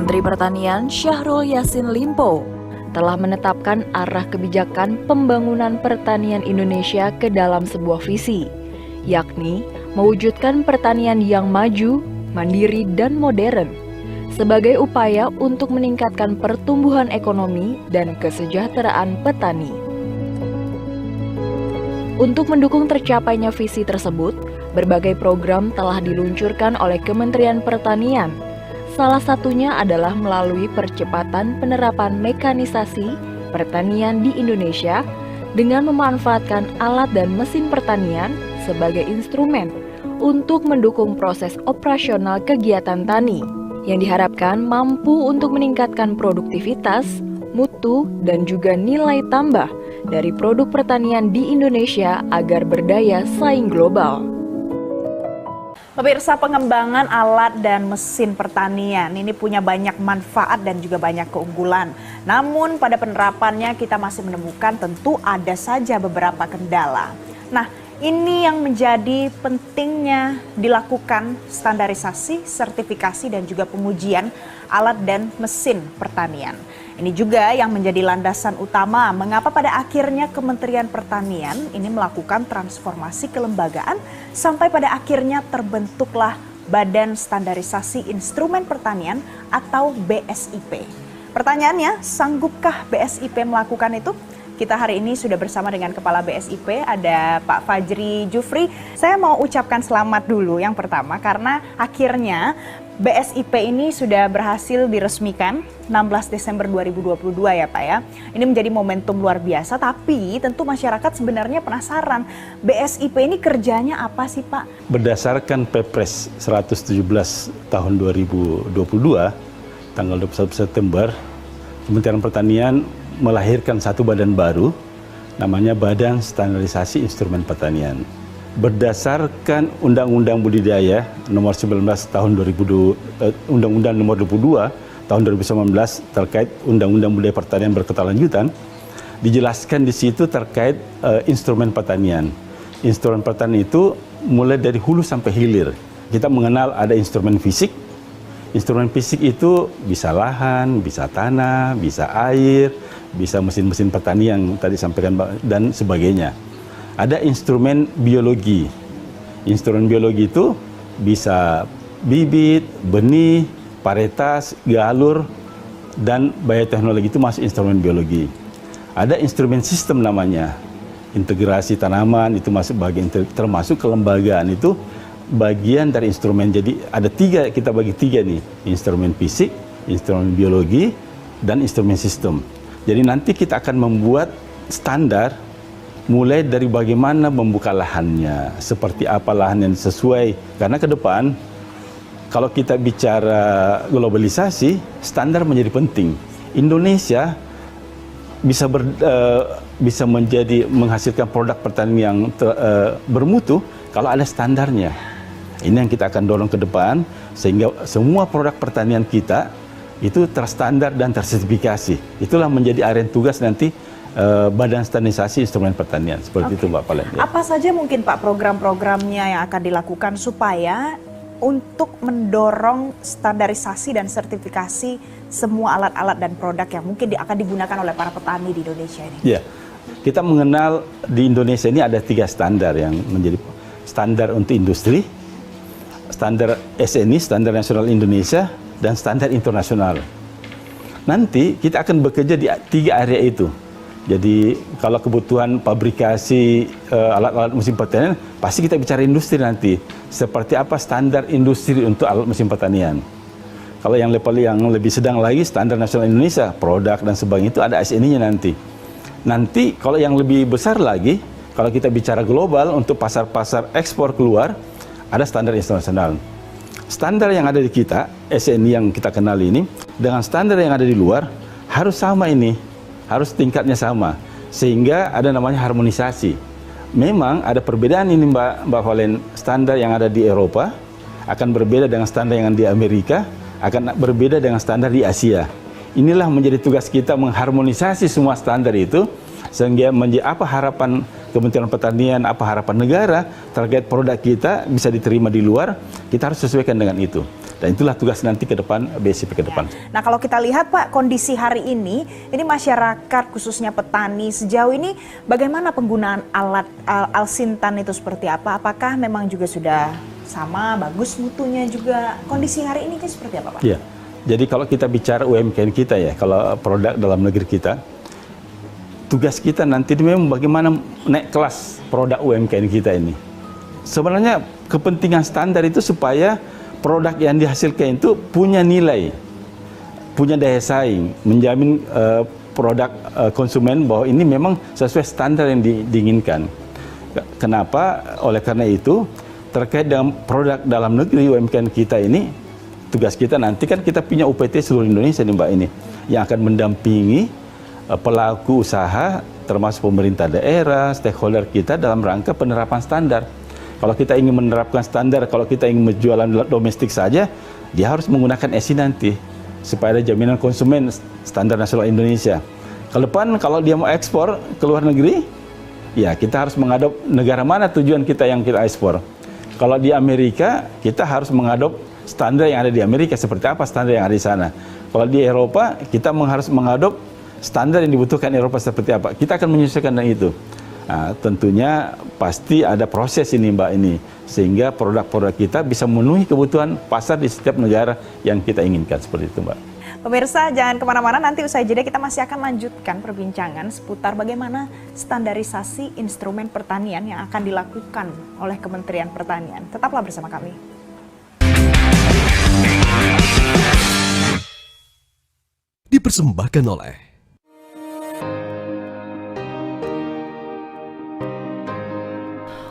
Menteri Pertanian Syahrul Yassin Limpo telah menetapkan arah kebijakan pembangunan pertanian Indonesia ke dalam sebuah visi, yakni mewujudkan pertanian yang maju, mandiri, dan modern sebagai upaya untuk meningkatkan pertumbuhan ekonomi dan kesejahteraan petani. Untuk mendukung tercapainya visi tersebut, berbagai program telah diluncurkan oleh Kementerian Pertanian. Salah satunya adalah melalui percepatan penerapan mekanisasi pertanian di Indonesia dengan memanfaatkan alat dan mesin pertanian sebagai instrumen untuk mendukung proses operasional kegiatan tani yang diharapkan mampu untuk meningkatkan produktivitas, mutu, dan juga nilai tambah dari produk pertanian di Indonesia agar berdaya saing global. Pemirsa, pengembangan alat dan mesin pertanian ini punya banyak manfaat dan juga banyak keunggulan. Namun pada penerapannya kita masih menemukan tentu ada saja beberapa kendala. Nah, ini yang menjadi pentingnya dilakukan standarisasi, sertifikasi, dan juga pengujian alat dan mesin pertanian. Ini juga yang menjadi landasan utama mengapa pada akhirnya Kementerian Pertanian ini melakukan transformasi kelembagaan sampai pada akhirnya terbentuklah Badan Standarisasi Instrumen Pertanian atau BSIP. Pertanyaannya, sanggupkah BSIP melakukan itu? Kita hari ini sudah bersama dengan Kepala BSIP, ada Pak Fajri Jufri. Saya mau ucapkan selamat dulu yang pertama karena akhirnya BSIP ini sudah berhasil diresmikan 16 Desember 2022 ya Pak ya. Ini menjadi momentum luar biasa, tapi tentu masyarakat sebenarnya penasaran. BSIP ini kerjanya apa sih Pak? Berdasarkan Perpres 117 tahun 2022, tanggal 21 September, Kementerian Pertanian melahirkan satu badan baru, namanya Badan Standarisasi Instrumen Pertanian. Berdasarkan Undang-Undang Budidaya Nomor 19 tahun 2002, Undang-Undang Nomor 22 tahun 2019 terkait Undang-Undang Budidaya Pertanian Berkelanjutan, dijelaskan di situ terkait instrumen pertanian. Instrumen pertanian itu mulai dari hulu sampai hilir. Kita mengenal ada instrumen fisik. Instrumen fisik itu bisa lahan, bisa tanah, bisa air, bisa mesin-mesin pertanian yang tadi sampaikan dan sebagainya. Ada instrumen biologi. Instrumen biologi itu bisa bibit, benih, varietas, galur, dan bioteknologi itu masuk instrumen biologi. Ada instrumen sistem namanya, integrasi tanaman itu masuk bagian termasuk kelembagaan itu bagian dari instrumen. Jadi ada tiga, kita bagi tiga nih, instrumen fisik, instrumen biologi, dan instrumen sistem. Jadi nanti kita akan membuat standar mulai dari bagaimana membuka lahannya, seperti apa lahan yang sesuai. Karena ke depan, kalau kita bicara globalisasi, standar menjadi penting. Indonesia bisa menghasilkan produk pertanian yang bermutu kalau ada standarnya. Ini yang kita akan dorong ke depan, sehingga semua produk pertanian kita itu terstandar dan tersertifikasi. Itulah menjadi area tugas nanti Badan Standarisasi Instrumen Pertanian. Seperti itu Mbak Palen. Ya. Apa saja mungkin Pak program-programnya yang akan dilakukan supaya untuk mendorong standarisasi dan sertifikasi semua alat-alat dan produk yang mungkin akan digunakan oleh para petani di Indonesia ini? Ya, kita mengenal di Indonesia ini ada 3 standar yang menjadi standar untuk industri, standar SNI, Standar Nasional Indonesia, dan standar internasional. Nanti kita akan bekerja di 3 area itu. Jadi kalau kebutuhan pabrikasi alat-alat mesin pertanian, pasti kita bicara industri nanti. Seperti apa standar industri untuk alat mesin pertanian. Kalau yang level yang lebih sedang lagi, Standar Nasional Indonesia, produk dan sebagainya itu ada SNI-nya nanti. Nanti kalau yang lebih besar lagi, kalau kita bicara global untuk pasar-pasar ekspor keluar, ada standar internasional. Standar yang ada di kita, SNI yang kita kenal ini, dengan standar yang ada di luar, harus sama ini. Harus tingkatnya sama. Sehingga ada namanya harmonisasi. Memang ada perbedaan ini Mbak Valen. Standar yang ada di Eropa akan berbeda dengan standar yang ada di Amerika, akan berbeda dengan standar di Asia. Inilah menjadi tugas kita mengharmonisasi semua standar itu, sehingga menjadi apa harapan Kementerian Pertanian, apa harapan negara terkait produk kita bisa diterima di luar, kita harus sesuaikan dengan itu. Dan itulah tugas nanti ke depan BSIP ke depan. Nah, kalau kita lihat Pak, kondisi hari ini masyarakat khususnya petani sejauh ini bagaimana penggunaan alat Alsintan itu seperti apa? Apakah memang juga sudah sama, bagus mutunya juga? Kondisi hari ini seperti apa Pak? Iya, jadi kalau kita bicara UMKM kita ya, kalau produk dalam negeri kita, tugas kita nanti memang bagaimana naik kelas produk UMKM kita ini. Sebenarnya kepentingan standar itu supaya produk yang dihasilkan itu punya nilai, punya daya saing, menjamin produk konsumen bahwa ini memang sesuai standar yang diinginkan. Kenapa? Oleh karena itu, terkait dengan produk dalam negeri UMKM kita ini, tugas kita nanti kan kita punya UPT seluruh Indonesia nih Mbak ini, yang akan mendampingi pelaku usaha, termasuk pemerintah daerah, stakeholder kita dalam rangka penerapan standar. Kalau kita ingin menerapkan standar, kalau kita ingin menjualan domestik saja, dia harus menggunakan SI nanti supaya ada jaminan konsumen standar nasional Indonesia. Ke depan kalau dia mau ekspor ke luar negeri, ya kita harus mengadop negara mana tujuan kita yang kita ekspor. Kalau di Amerika, kita harus mengadop standar yang ada di Amerika, seperti apa standar yang ada di sana. Kalau di Eropa, kita harus mengadop standar yang dibutuhkan Eropa seperti apa. Kita akan menyesuaikan dengan itu. Nah, tentunya pasti ada proses ini Mbak ini, sehingga produk-produk kita bisa memenuhi kebutuhan pasar di setiap negara yang kita inginkan, seperti itu Mbak. Pemirsa jangan kemana-mana, nanti usai jeda kita masih akan lanjutkan perbincangan seputar bagaimana standarisasi instrumen pertanian yang akan dilakukan oleh Kementerian Pertanian. Tetaplah bersama kami. Dipersembahkan oleh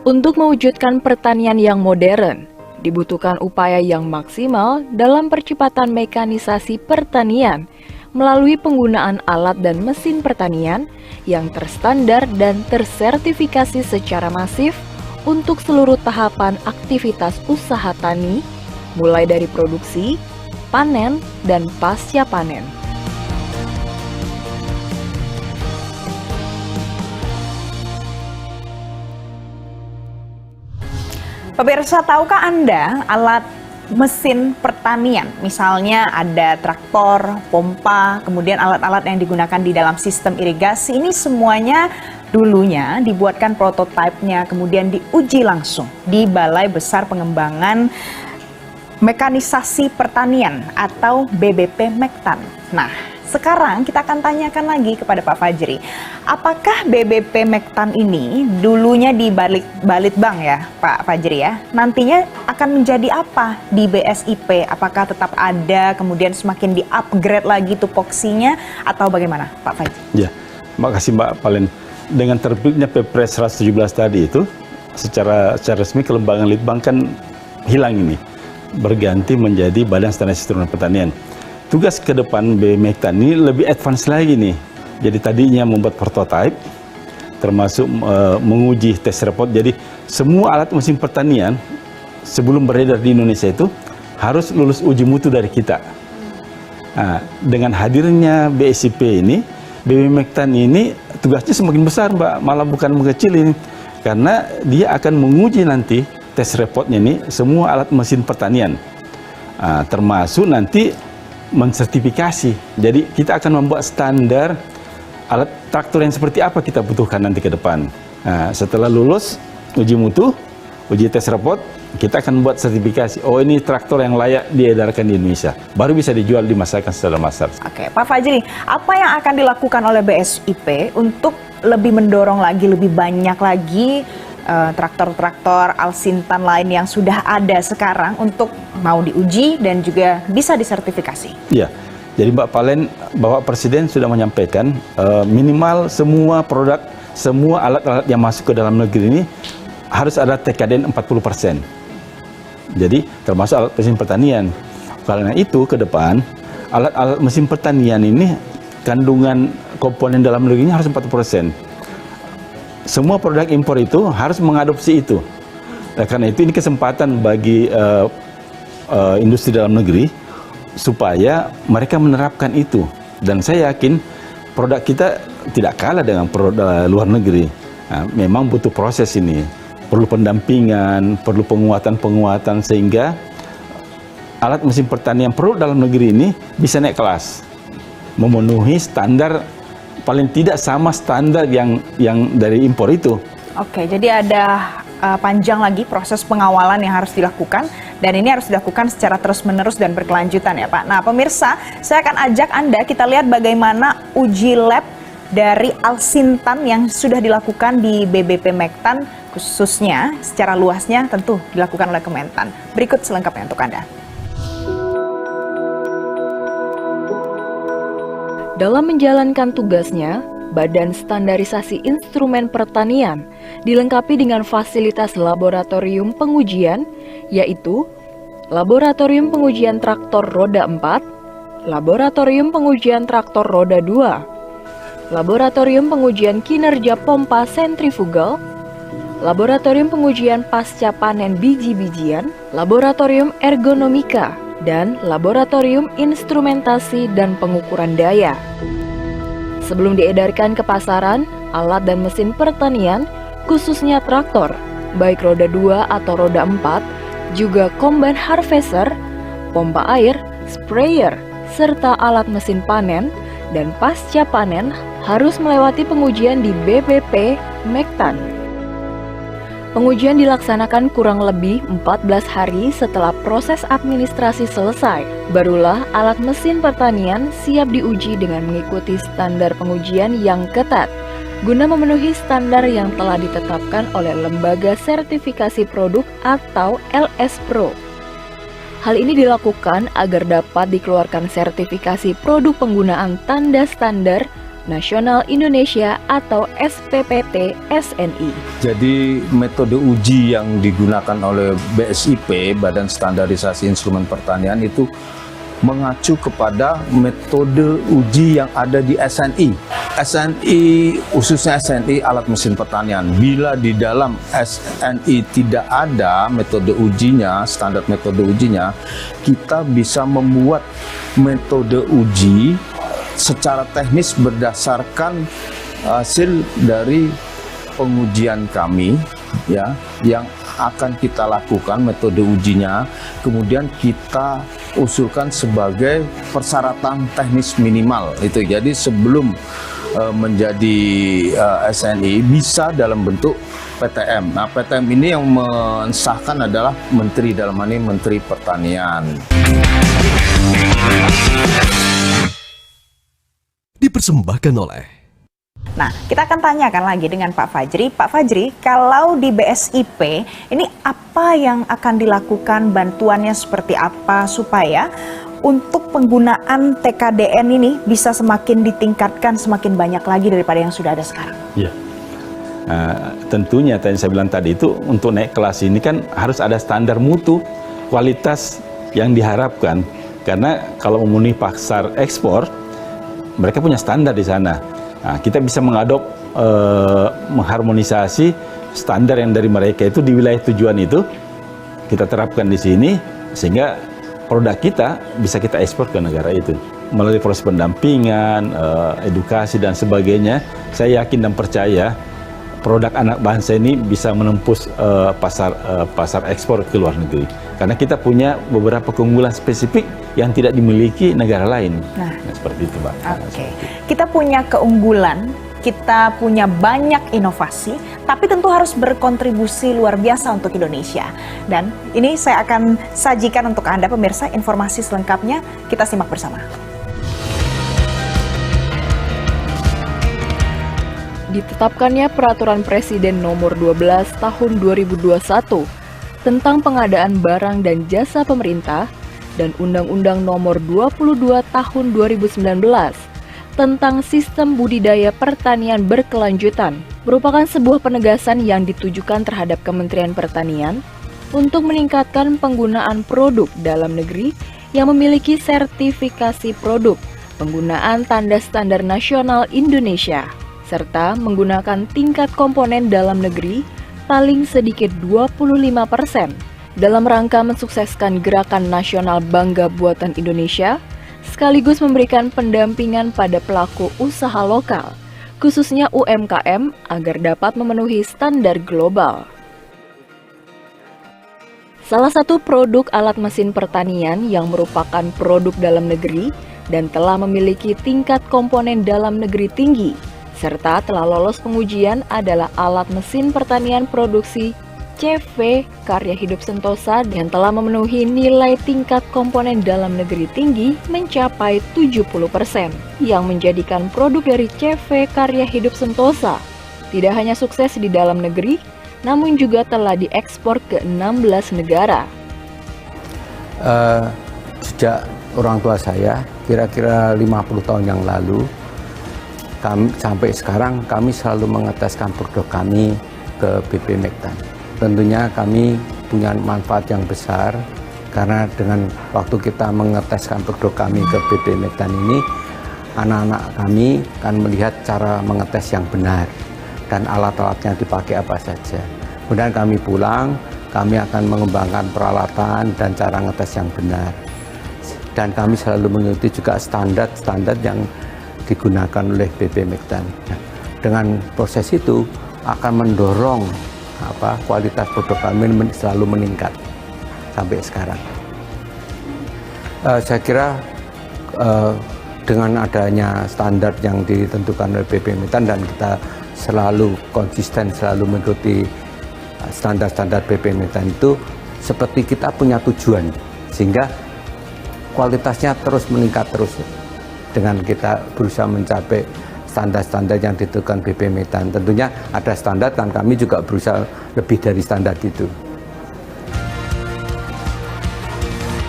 Untuk mewujudkan pertanian yang modern, dibutuhkan upaya yang maksimal dalam percepatan mekanisasi pertanian melalui penggunaan alat dan mesin pertanian yang terstandar dan tersertifikasi secara masif untuk seluruh tahapan aktivitas usaha tani, mulai dari produksi, panen, dan pasca panen. Pemirsa, tahukah Anda alat mesin pertanian? Misalnya ada traktor, pompa, kemudian alat-alat yang digunakan di dalam sistem irigasi. Ini semuanya dulunya dibuatkan prototipenya, kemudian diuji langsung di Balai Besar Pengembangan Mekanisasi Pertanian atau BBP Mektan. Nah, sekarang kita akan tanyakan lagi kepada Pak Fajri, apakah BBP Mektan ini dulunya di Balitbang ya Pak Fajri ya, nantinya akan menjadi apa di BSIP? Apakah tetap ada, kemudian semakin di-upgrade lagi tupoksinya atau bagaimana Pak Fajri? Ya, makasih Mbak Palen. Dengan terbitnya Perpres 117 tadi itu, secara resmi kelembagaan Litbang kan hilang ini, berganti menjadi Badan Standarisasi Instrumen Pertanian. Tugas ke depan BMektan ini lebih advance lagi nih. Jadi tadinya membuat prototipe, termasuk menguji tes report. Jadi semua alat mesin pertanian sebelum beredar di Indonesia itu harus lulus uji mutu dari kita. Nah, dengan hadirnya BSIP ini, BMektan ini tugasnya semakin besar Mbak, malah bukan mengecil ini. Karena dia akan menguji nanti tes reportnya ini semua alat mesin pertanian. Nah, termasuk nanti mensertifikasi. Jadi kita akan membuat standar alat traktor yang seperti apa kita butuhkan nanti ke depan. Nah, setelah lulus uji mutu, uji tes report, kita akan membuat sertifikasi. Oh, ini traktor yang layak diedarkan di Indonesia. Baru bisa dijual di masyarakat secara massal. Oke, Pak Fajri, apa yang akan dilakukan oleh BSIP untuk lebih mendorong lagi, lebih banyak lagi traktor-traktor Alsintan lain yang sudah ada sekarang untuk mau diuji dan juga bisa disertifikasi? Iya, jadi Mbak Palen, Bapak Presiden sudah menyampaikan minimal semua produk, semua alat-alat yang masuk ke dalam negeri ini harus ada TKDN 40%. Jadi termasuk alat mesin pertanian. Karena itu ke depan alat-alat mesin pertanian ini kandungan komponen dalam negerinya harus 40%. Semua produk impor itu harus mengadopsi itu. Nah, karena itu ini kesempatan bagi industri dalam negeri supaya mereka menerapkan itu. Dan saya yakin produk kita tidak kalah dengan produk luar negeri. Nah, memang butuh proses ini. Perlu pendampingan, perlu penguatan-penguatan sehingga alat mesin pertanian produk dalam negeri ini bisa naik kelas, memenuhi standar paling tidak sama standar yang dari impor itu. Oke, jadi ada panjang lagi proses pengawalan yang harus dilakukan, dan ini harus dilakukan secara terus-menerus dan berkelanjutan ya Pak. Nah pemirsa, saya akan ajak Anda kita lihat bagaimana uji lab dari Alsintan yang sudah dilakukan di BBP Mektan, khususnya secara luasnya tentu dilakukan oleh Kementan. Berikut selengkapnya untuk Anda. Dalam menjalankan tugasnya, Badan Standarisasi Instrumen Pertanian dilengkapi dengan fasilitas laboratorium pengujian, yaitu Laboratorium Pengujian Traktor Roda 4, Laboratorium Pengujian Traktor Roda 2, Laboratorium Pengujian Kinerja Pompa Sentrifugal, Laboratorium Pengujian Pasca Panen Biji-bijian, Laboratorium Ergonomika, dan Laboratorium Instrumentasi dan Pengukuran Daya. Sebelum diedarkan ke pasaran, alat dan mesin pertanian, khususnya traktor, baik roda 2 atau roda 4, juga combine harvester, pompa air, sprayer, serta alat mesin panen, dan pasca panen harus melewati pengujian di BBP Mektan. Pengujian dilaksanakan kurang lebih 14 hari setelah proses administrasi selesai. Barulah alat mesin pertanian siap diuji dengan mengikuti standar pengujian yang ketat, guna memenuhi standar yang telah ditetapkan oleh Lembaga Sertifikasi Produk atau LS Pro. Hal ini dilakukan agar dapat dikeluarkan sertifikasi produk penggunaan tanda standar Nasional Indonesia atau SPPT SNI. Jadi metode uji yang digunakan oleh BSIP, Badan Standarisasi Instrumen Pertanian, itu mengacu kepada metode uji yang ada di SNI. SNI, khususnya SNI alat mesin pertanian. Bila di dalam SNI tidak ada metode ujinya, standar metode ujinya, kita bisa membuat metode uji secara teknis berdasarkan hasil dari pengujian kami, ya, yang akan kita lakukan metode ujinya, kemudian kita usulkan sebagai persyaratan teknis minimal itu. Jadi sebelum menjadi SNI bisa dalam bentuk PTM. Nah, PTM ini yang mensahkan adalah Menteri, dalam hal ini Menteri Pertanian. Dipersembahkan oleh. Nah, kita akan tanyakan lagi dengan Pak Fajri. Pak Fajri, kalau di BSIP, ini apa yang akan dilakukan, bantuannya seperti apa supaya untuk penggunaan TKDN ini bisa semakin ditingkatkan, semakin banyak lagi daripada yang sudah ada sekarang? Ya. Tentunya, saya bilang tadi itu untuk naik kelas ini kan harus ada standar mutu, kualitas yang diharapkan. Karena kalau memenuhi pasar ekspor, mereka punya standar di sana. Nah, kita bisa mengharmonisasi standar yang dari mereka itu di wilayah tujuan itu, kita terapkan di sini, sehingga produk kita bisa kita ekspor ke negara itu. Melalui proses pendampingan, edukasi dan sebagainya, saya yakin dan percaya produk anak bangsa ini bisa menembus pasar ekspor ke luar negeri. Karena kita punya beberapa keunggulan spesifik yang tidak dimiliki negara lain. Nah seperti itu, Mbak. Oke. Kita punya keunggulan, kita punya banyak inovasi, tapi tentu harus berkontribusi luar biasa untuk Indonesia. Dan ini saya akan sajikan untuk Anda pemirsa informasi selengkapnya, kita simak bersama. Ditetapkannya Peraturan Presiden Nomor 12 Tahun 2021 tentang pengadaan barang dan jasa pemerintah dan Undang-Undang Nomor 22 Tahun 2019 tentang Sistem Budidaya Pertanian Berkelanjutan merupakan sebuah penegasan yang ditujukan terhadap Kementerian Pertanian untuk meningkatkan penggunaan produk dalam negeri yang memiliki sertifikasi produk penggunaan tanda standar nasional Indonesia, serta menggunakan tingkat komponen dalam negeri paling sedikit 25% dalam rangka mensukseskan Gerakan Nasional Bangga Buatan Indonesia, sekaligus memberikan pendampingan pada pelaku usaha lokal, khususnya UMKM, agar dapat memenuhi standar global. Salah satu produk alat mesin pertanian yang merupakan produk dalam negeri dan telah memiliki tingkat komponen dalam negeri tinggi, serta telah lolos pengujian adalah alat mesin pertanian produksi CV karya hidup Sentosa yang telah memenuhi nilai tingkat komponen dalam negeri tinggi mencapai 70%, yang menjadikan produk dari CV karya hidup Sentosa tidak hanya sukses di dalam negeri, namun juga telah diekspor ke 16 negara. Sejak orang tua saya, kira-kira 50 tahun yang lalu, sampai sekarang kami selalu mengeteskan produk kami ke BP Mektan. Tentunya kami punya manfaat yang besar, karena dengan waktu kita mengeteskan produk kami ke BP Mektan ini, anak-anak kami akan melihat cara mengetes yang benar dan alat-alat yang dipakai apa saja. Kemudian kami pulang, kami akan mengembangkan peralatan dan cara ngetes yang benar. Dan kami selalu mengikuti juga standar-standar yang digunakan oleh BP Mektan. Dengan proses itu akan mendorong kualitas produk kami selalu meningkat sampai sekarang. Saya kira dengan adanya standar yang ditentukan oleh BP Mektan dan kita selalu konsisten, selalu mengikuti standar-standar BP Mektan itu, seperti kita punya tujuan, sehingga kualitasnya terus meningkat terus dengan kita berusaha mencapai standar-standar yang ditentukan BP Mektan. Tentunya ada standar dan kami juga berusaha lebih dari standar itu.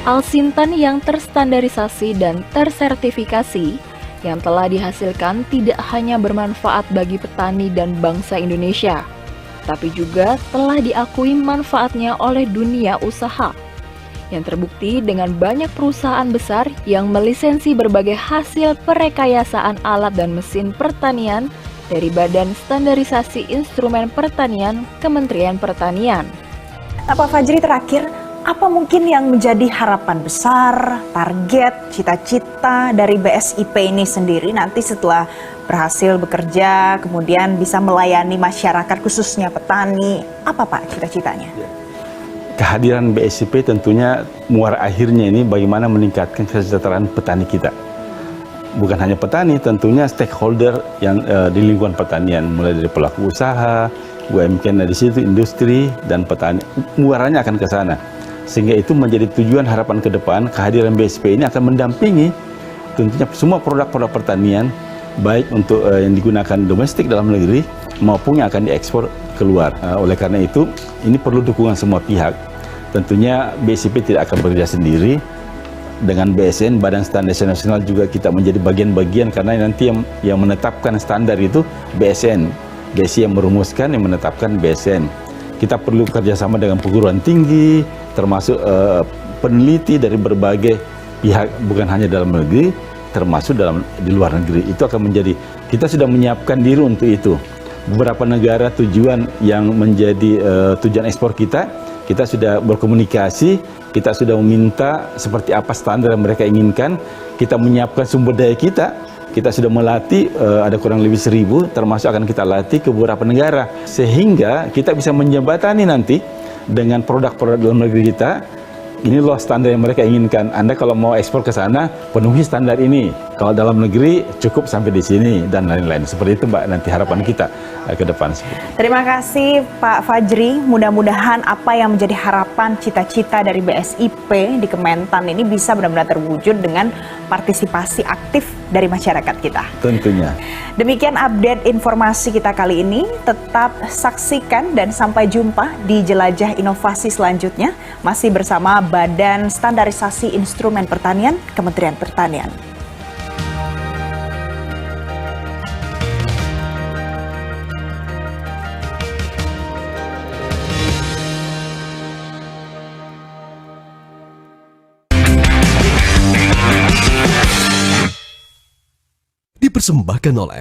Alsintan yang terstandarisasi dan tersertifikasi yang telah dihasilkan tidak hanya bermanfaat bagi petani dan bangsa Indonesia, tapi juga telah diakui manfaatnya oleh dunia usaha, yang terbukti dengan banyak perusahaan besar yang melisensi berbagai hasil perekayasaan alat dan mesin pertanian dari Badan Standarisasi Instrumen Pertanian Kementerian Pertanian. Nah, Pak Fajri, terakhir, apa mungkin yang menjadi harapan besar, target, cita-cita dari BSIP ini sendiri nanti setelah berhasil bekerja, kemudian bisa melayani masyarakat khususnya petani? Apa Pak cita-citanya? Kehadiran BSIP tentunya muara akhirnya ini bagaimana meningkatkan kesejahteraan petani kita. Bukan hanya petani, tentunya stakeholder yang di lingkungan pertanian, mulai dari pelaku usaha, UMKM di situ, industri, dan petani. Muaranya akan ke sana. Sehingga itu menjadi tujuan harapan ke depan, kehadiran BSIP ini akan mendampingi tentunya semua produk-produk pertanian, baik untuk yang digunakan domestik dalam negeri maupun yang akan diekspor keluar. Oleh karena itu, ini perlu dukungan semua pihak. Tentunya BSIP tidak akan bekerja sendiri. Dengan BSN, Badan Standarisasi Nasional, juga kita menjadi bagian-bagian, karena nanti yang menetapkan standar itu BSN. BSI yang merumuskan, yang menetapkan BSN. Kita perlu kerjasama dengan perguruan tinggi, termasuk peneliti dari berbagai pihak, bukan hanya dalam negeri, termasuk di luar negeri. Itu akan menjadi, kita sudah menyiapkan diri untuk itu. Beberapa negara tujuan yang menjadi tujuan ekspor kita sudah berkomunikasi, kita sudah meminta seperti apa standar yang mereka inginkan, kita menyiapkan sumber daya kita sudah melatih ada kurang lebih 1.000, termasuk akan kita latih ke beberapa negara, sehingga kita bisa menjembatani nanti dengan produk-produk dalam negeri kita. Ini loh standar yang mereka inginkan. Anda kalau mau ekspor ke sana, penuhi standar ini. Kalau dalam negeri cukup sampai di sini dan lain-lain. Seperti itu Mbak, nanti harapan kita ke depan. Terima kasih Pak Fajri. Mudah-mudahan apa yang menjadi harapan cita-cita dari BSIP di Kementan ini bisa benar-benar terwujud dengan partisipasi aktif dari masyarakat kita. Tentunya. Demikian update informasi kita kali ini. Tetap saksikan dan sampai jumpa di Jelajah Inovasi selanjutnya. Masih bersama Badan Standarisasi Instrumen Pertanian Kementerian Pertanian. Dipersembahkan oleh